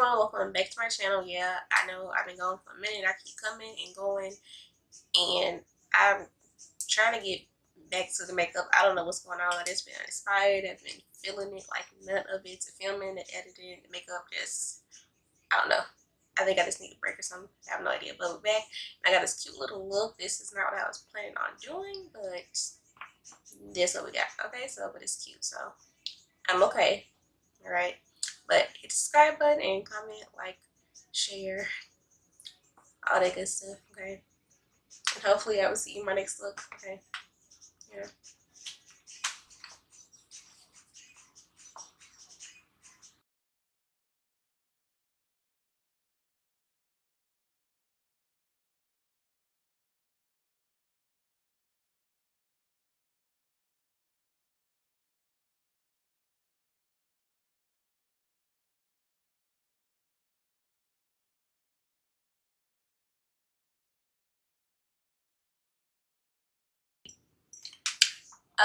everyone, welcome back to my channel. Yeah, I know I've been going for a minute. I keep coming and going, and I'm trying to get back to the makeup. I don't know what's going on. I just been inspired. I've been feeling it like none of it. The filming, the editing, the makeup, just, I don't know. I think I just need a break or something. I have no idea. But we're back. I got this cute little look. This is not what I was planning on doing, but this is what we got. Okay, so, but it's cute, so I'm okay. Alright. But hit the subscribe button and comment, like, share, all that good stuff, okay? And hopefully I will see you in my next look, okay? Yeah.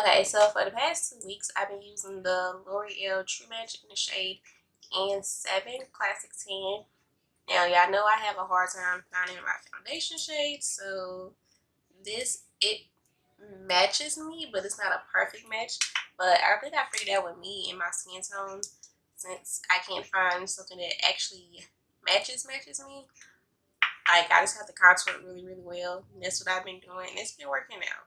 Okay, so for the past 2 weeks, I've been using the L'Oreal True Match in the shade N7 Classic 10. Now, y'all know I have a hard time finding my foundation shade, so it matches me, but it's not a perfect match. But I think I figured out with me and my skin tone, since I can't find something that actually matches me, I just have to contour it really, really well. And that's what I've been doing, and it's been working out.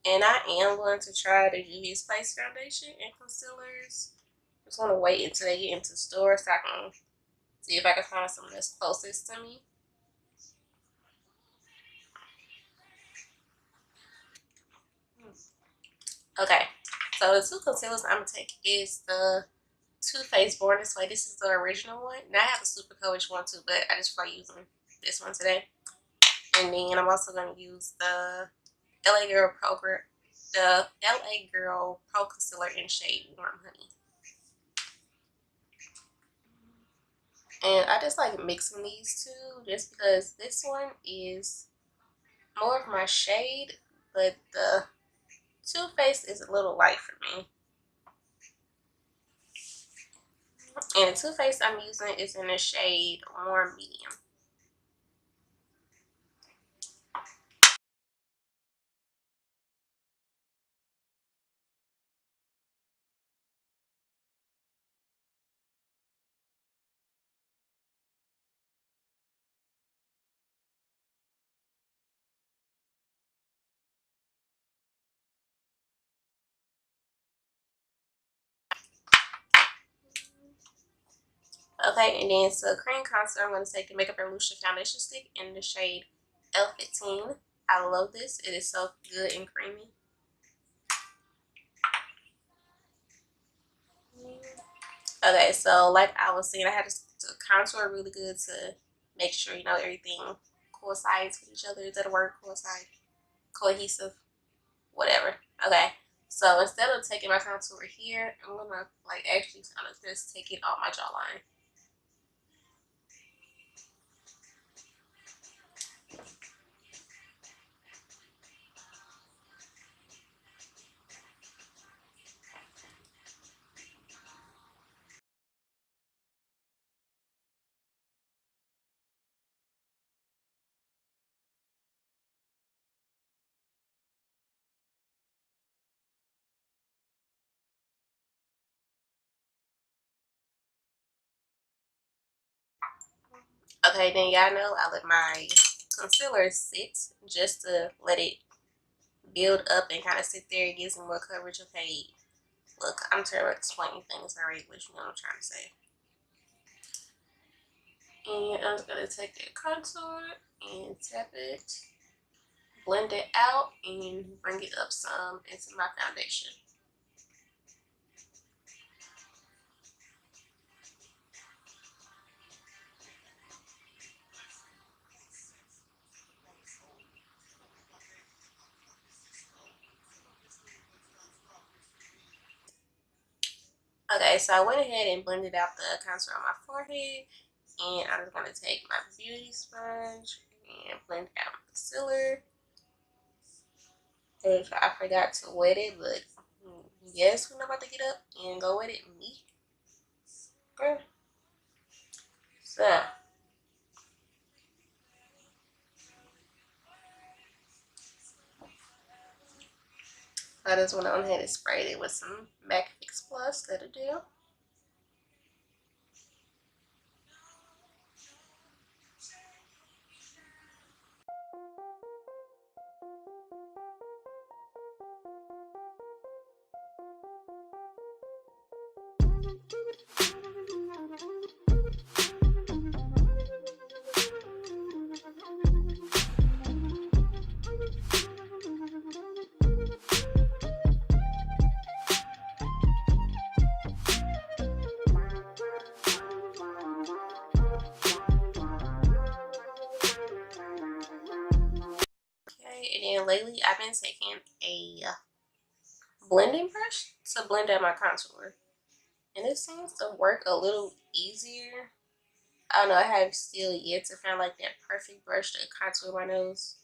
And I am going to try the Juvia Face Foundation and concealers. Just want to wait until they get into stores so I can see if I can find something that's closest to me. Okay, so the two concealers I'm going to take is the Too Faced Born This Way. This is the original one. Now I have a super colorish one too, but I just feel like using this one today. And then I'm also going to use the LA Girl Pro Concealer in shade Warm Honey. And I just like mixing these two just because this one is more of my shade, but the Too Faced is a little light for me. And the Too Faced I'm using is in the shade Warm Medium. Okay, and then so cream contour, I'm going to take the Makeup Revolution foundation stick in the shade L15. I love this. It is so good and creamy. Okay, so like I was saying, I had to contour really good to make sure, you know, everything coincides with each other. Is that a word? Coincide? Cohesive? Whatever. Okay, so instead of taking my contour here, I'm going to like actually kind of just take it off my jawline. Okay, then y'all know I let my concealer sit just to let it build up and kind of sit there. It gives me more coverage. Okay, look, I'm terrible at explaining things already, but you know what I'm trying to say. And I'm just going to take that contour and tap it, blend it out, and bring it up some into my foundation. Okay, so I went ahead and blended out the contour on my forehead, and I'm just going to take my beauty sponge and blend out my concealer. And I forgot to wet it, but yes, we're about to get up and go wet it. Me. Okay. So I just went on ahead and sprayed it with some MAC Fix Plus. That'll do. Okay, and then lately I've been taking a blending brush to blend out my contour, and it seems to work a little easier. I don't know, I have still yet to find like that perfect brush to contour my nose.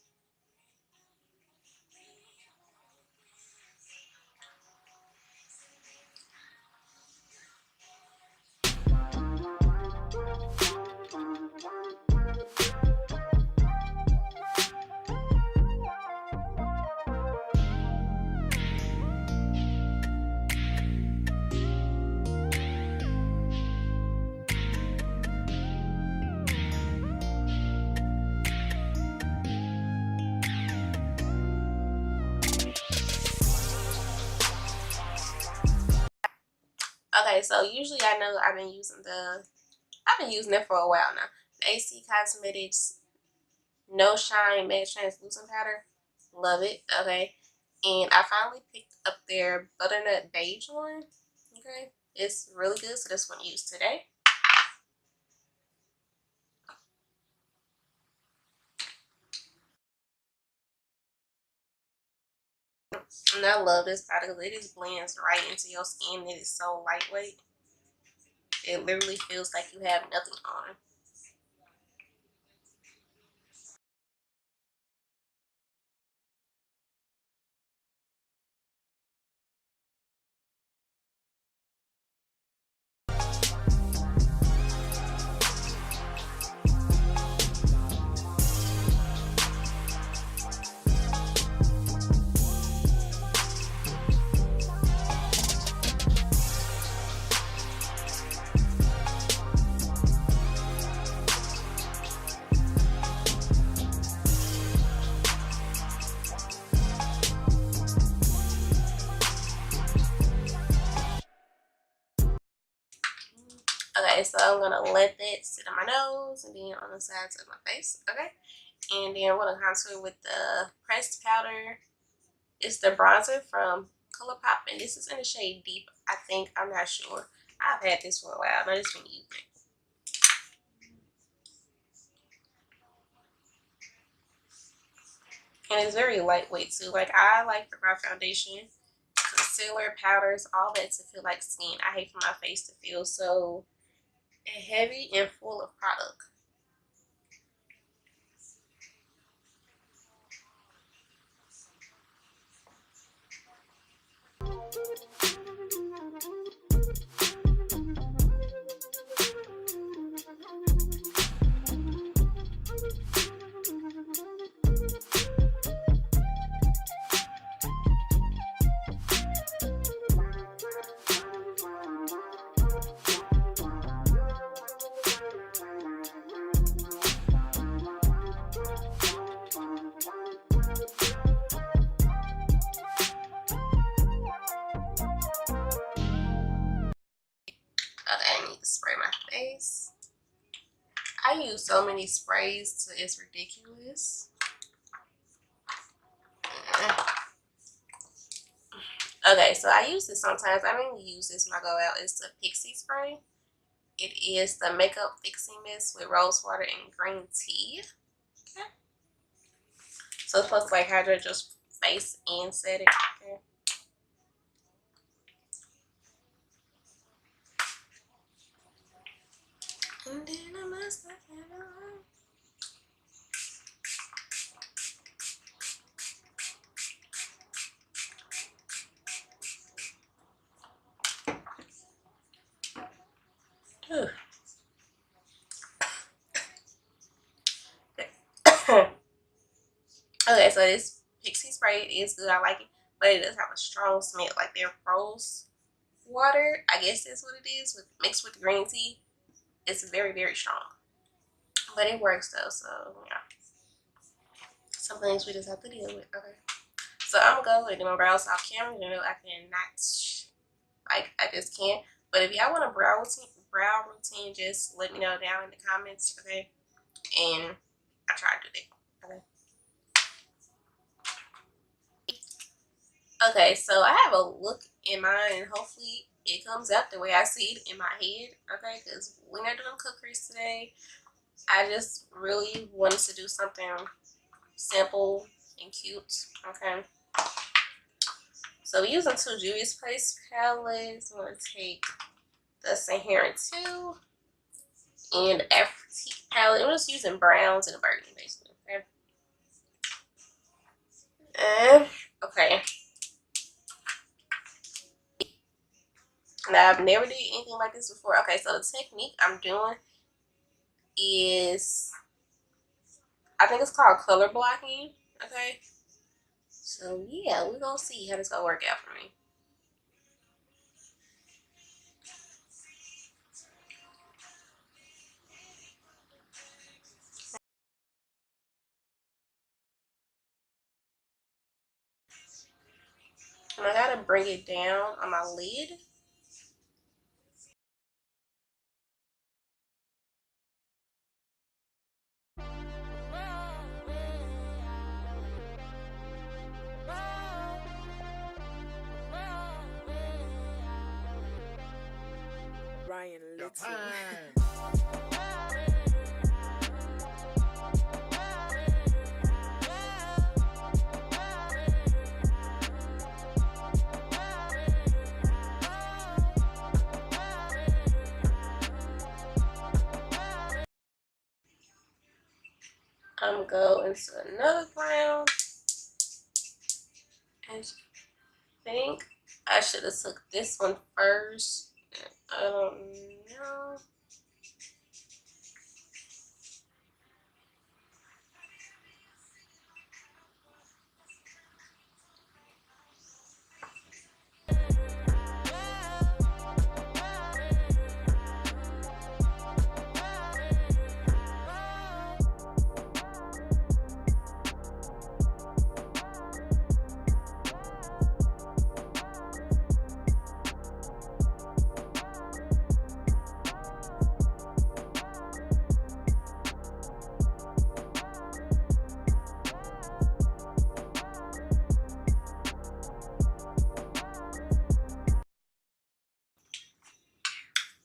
Okay, so usually I know I've been using it for a while now. The AC Cosmetics No Shine Matte Translucent Powder. Love it. Okay. And I finally picked up their butternut beige one. Okay. It's really good. So this one I used today. And I love this powder because it just blends right into your skin. It is so lightweight. It literally feels like you have nothing on. Okay, so I'm going to let that sit on my nose and then on the sides of my face. Okay. And then I'm going to contour with the pressed powder. It's the bronzer from Colourpop, and this is in the shade Deep, I think. I'm not sure. I've had this for a while. I just been using it. And it's very lightweight too. Like, I like for my foundation, concealer, powders, all that to feel like skin. I hate for my face to feel so heavy and full of product. Okay, I need to spray my face. I use so many sprays to it's ridiculous. Okay, so I use this sometimes. I mainly use this when I go out. It's the Pixie spray. It is the Makeup Fixing Mist with rose water and green tea. Okay. So it's supposed to like hydrate your face and set it. Okay. And then I must have okay, so this Pixie spray is good. I like it, but it does have a strong smell, like their rose water. I guess that's what it is, with mixed with green tea. It's very, very strong, but it works though. So yeah, some things we just have to deal with. Okay, so I'm gonna go and do my brows off camera. You know, I cannot, like, I just can't. But if y'all want a brow routine, just let me know down in the comments, okay? And I try to do that. Okay. Okay, so I have a look in mind, and hopefully it comes out the way I see it in my head, okay? Because we're not doing cookeries today. I just really wanted to do something simple and cute, okay? So we're using two Juvia's Place palettes. I'm going to take the Saharan 2 and the Nefertiti palette. I'm just using browns and a burgundy, basically, okay? Okay. Now, I've never did anything like this before. Okay, so the technique I'm doing is, I think it's called color blocking, okay? So, yeah, we're going to see how this going to work out for me. And I got to bring it down on my lid. I'm going to another brown. I think I should have took this one first. I don't know.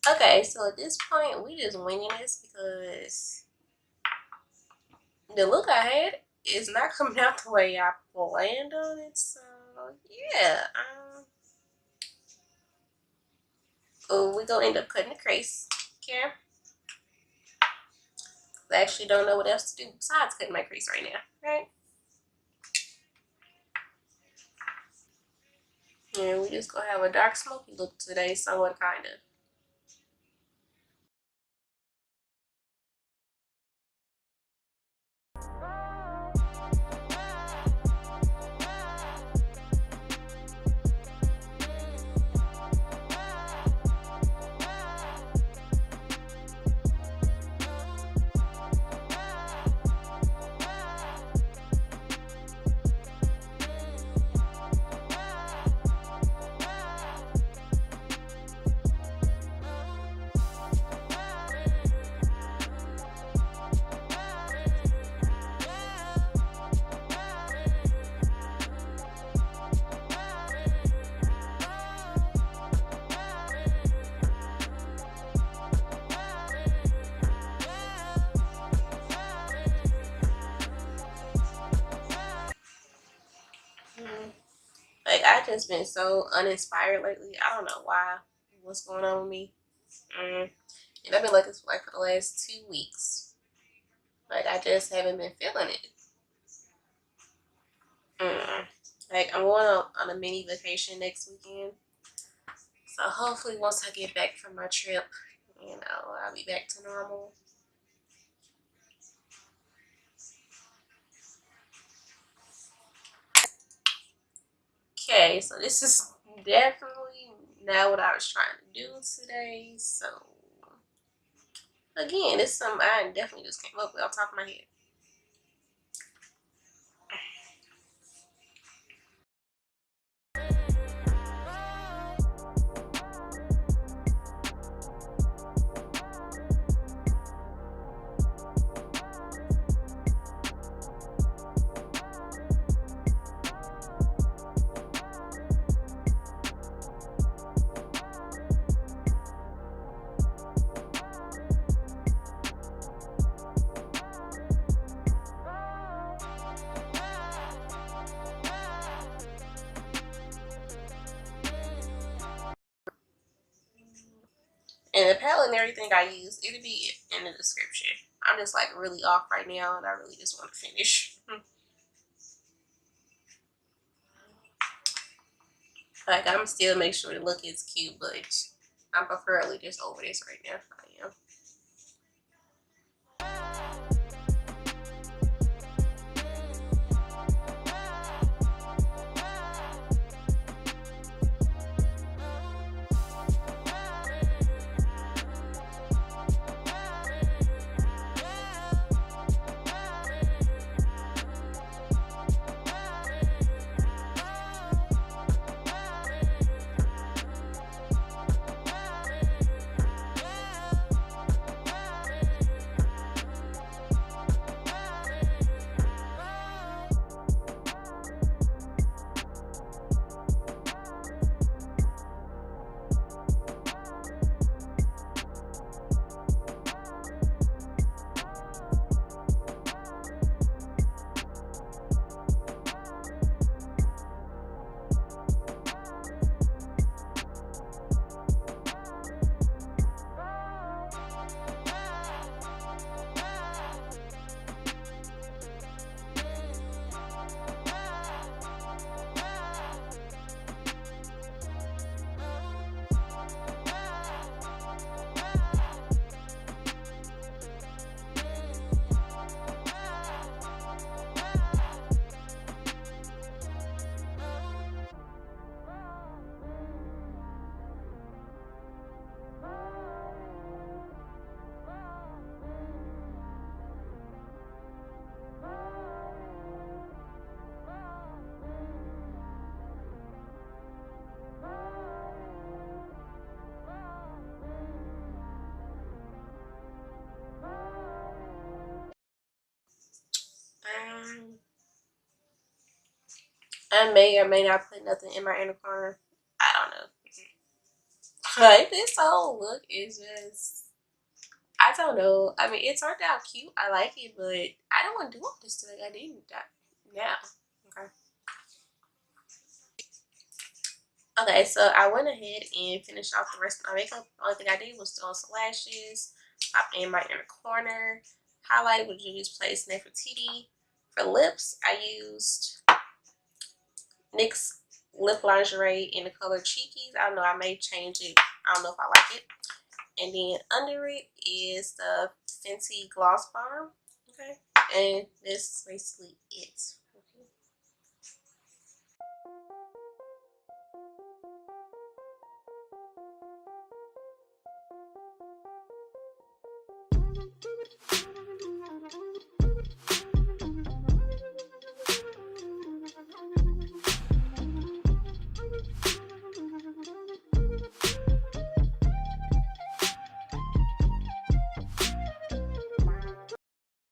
Okay, so at this point, we just winging this because the look I had is not coming out the way I planned on it. So yeah, oh, we gonna end up cutting the crease. Okay, I actually don't know what else to do besides cutting my crease right now. Right? And we just gonna have a dark smoky look today, somewhat kind of. Like, I just been so uninspired lately. I don't know why. What's going on with me? And I've been like this for the last 2 weeks. Like, I just haven't been feeling it. Like, I'm going on a mini vacation next weekend. So hopefully once I get back from my trip, you know, I'll be back to normal. Okay, so this is definitely not what I was trying to do today. So again, it's something I definitely just came up with off the top of my head. And the palette and everything I use, it'll be in the description. I'm just like really off right now, and I really just want to finish. Like, I'm still make sure the look is cute, but I'm preferably just over this right now. I am. I may or may not put nothing in my inner corner. I don't know. Like, this whole look is just, I don't know. I mean, it turned out cute. I like it, but I don't want to do all this today. I didn't. Now. Okay. Okay, so I went ahead and finished off the rest of my makeup. The only thing I did was throw on some lashes, pop in my inner corner, highlight with Juvia's Place Nefertiti. For lips, I used NYX Lip Lingerie in the color Cheekies. I don't know, I may change it. I don't know if I like it. And then under it is the Fenty Gloss Bomb. Okay, and this is basically it.